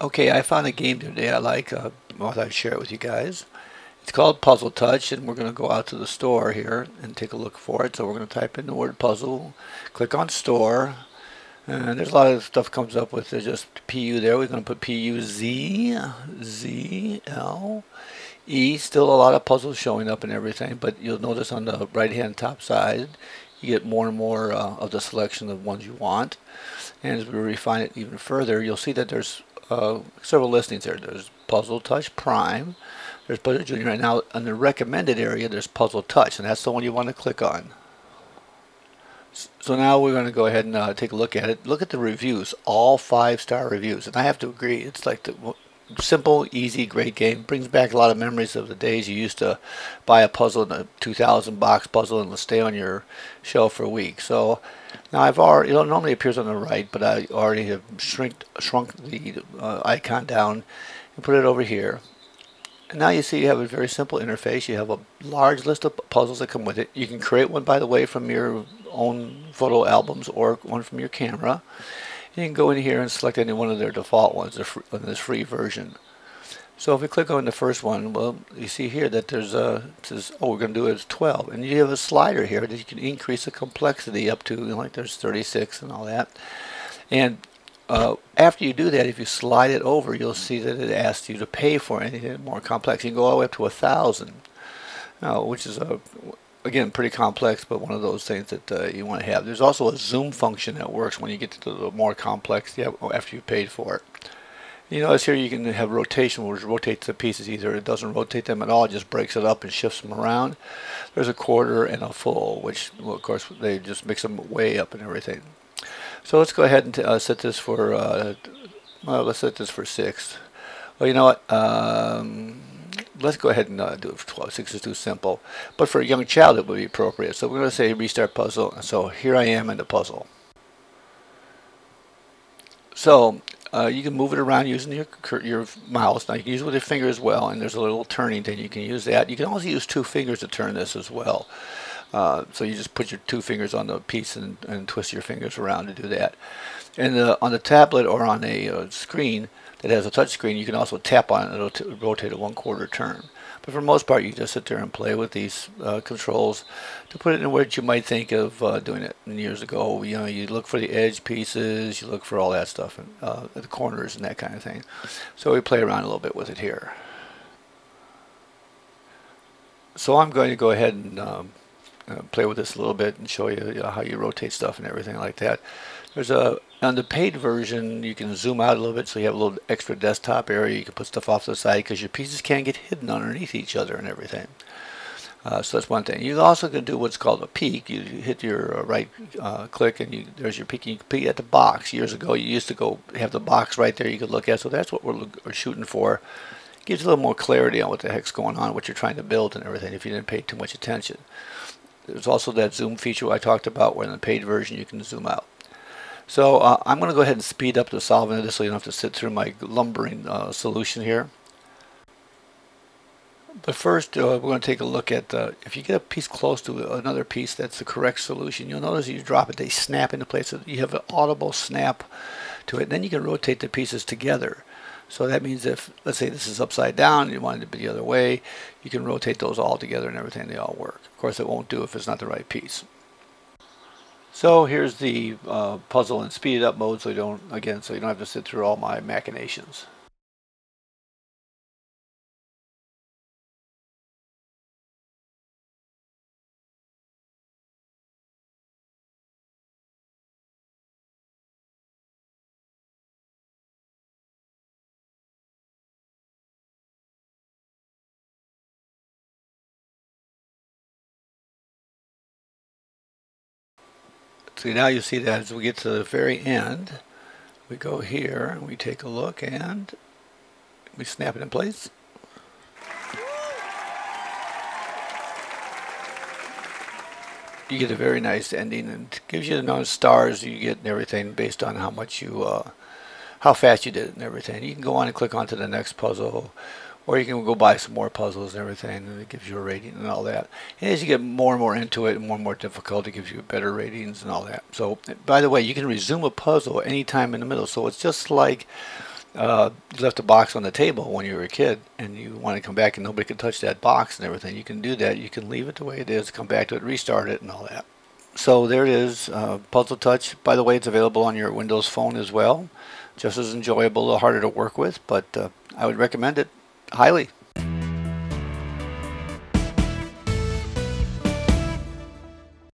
Okay, I found a game today I like. I thought I'd share it with you guys. It's called Puzzle Touch, and we're going to go out to the store here and take a look for it. So we're going to type in the word puzzle, click on store, and there's a lot of stuff comes up with. There's just PU there. We're going to put PUZZLE. Still a lot of puzzles showing up and everything, but you'll notice on the right-hand top side, you get more and more of the selection of ones you want. And as we refine it even further, you'll see that there's several listings there. There's Puzzle Touch Prime, there's Puzzle Junior. Right now, in the recommended area, there's Puzzle Touch, and that's the one you want to click on. So now we're going to go ahead and take a look at it. Look at the reviews, all 5-star reviews, and I have to agree, it's like the simple, easy, great game. Brings back a lot of memories of the days you used to buy a puzzle, in a 2,000 box puzzle, and it'll stay on your shelf for a week. So now I've already, it normally appears on the right, but I already have shrunk the icon down and put it over here. And now you see you have a very simple interface. You have a large list of puzzles that come with it. You can create one, by the way, from your own photo albums or one from your camera. You can go in here and select any one of their default ones in this free version. So if we click on the first one, well, you see here that there's it says, oh, we're going to do it as 12. And you have a slider here that you can increase the complexity up to, like there's 36 and all that. And after you do that, if you slide it over, you'll see that it asks you to pay for anything more complex. You can go all the way up to 1,000, which is again, pretty complex, but one of those things that you want to have. There's also a zoom function that works when you get to the more complex after you've paid for it. You notice here you can have rotation, which rotates the pieces. Either it doesn't rotate them at all, it just breaks it up and shifts them around. There's a quarter and a full, which, well, of course, they just mix them way up and everything. So let's go ahead and set this for, well, let's set this for 6. Well, you know what? Let's go ahead and do it for 12. 6 is too simple. But for a young child, it would be appropriate. So we're going to say restart puzzle. And so here I am in the puzzle. So you can move it around using your mouse. Now you can use it with your finger as well. And there's a little turning thing. You can use that. You can also use 2 fingers to turn this as well. So you just put your 2 fingers on the piece and twist your fingers around to do that. And on the tablet or on a screen that has a touch screen, you can also tap on it and it'll rotate a 1/4 turn. But for the most part, you just sit there and play with these controls to put it in where you might think of doing it. And years ago, you know, you look for the edge pieces, you look for all that stuff, and at the corners and that kind of thing. So we play around a little bit with it here. So I'm going to go ahead and play with this a little bit and show you, how you rotate stuff and everything like that. There's on the paid version, you can zoom out a little bit, so you have a little extra desktop area. You can put stuff off to the side because your pieces can't get hidden underneath each other and everything. So that's one thing. You also can do what's called a peek. You hit your right click, and there's your peek. And you can peek at the box. Years ago, you used to go have the box right there you could look at. So that's what we're shooting for. Gives you a little more clarity on what the heck's going on, what you're trying to build and everything, if you didn't pay too much attention. There's also that zoom feature I talked about, where in the paid version you can zoom out. So I'm going to go ahead and speed up the solving of this so you don't have to sit through my lumbering solution here. But first, we're going to take a look at if you get a piece close to another piece that's the correct solution, you'll notice you drop it, they snap into place. So you have an audible snap to it. Then you can rotate the pieces together. So that means if, let's say this is upside down, you want it to be the other way, you can rotate those all together and everything, they all work. Of course, it won't do if it's not the right piece. So here's the puzzle in speeded up mode, so you don't have to sit through all my machinations. So now you see that as we get to the very end, we go here and we take a look and we snap it in place. You get a very nice ending, and it gives you the amount of stars you get and everything based on how much how fast you did it and everything. You can go on and click on to the next puzzle, or you can go buy some more puzzles and everything, and it gives you a rating and all that. And as you get more and more into it and more difficult, it gives you better ratings and all that. So, by the way, you can resume a puzzle anytime in the middle. So it's just like you left a box on the table when you were a kid and you want to come back and nobody can touch that box and everything, you can do that. You can leave it the way it is, come back to it, restart it and all that. So there it is, Puzzle Touch. By the way, it's available on your Windows phone as well. Just as enjoyable, a little harder to work with, but I would recommend it highly.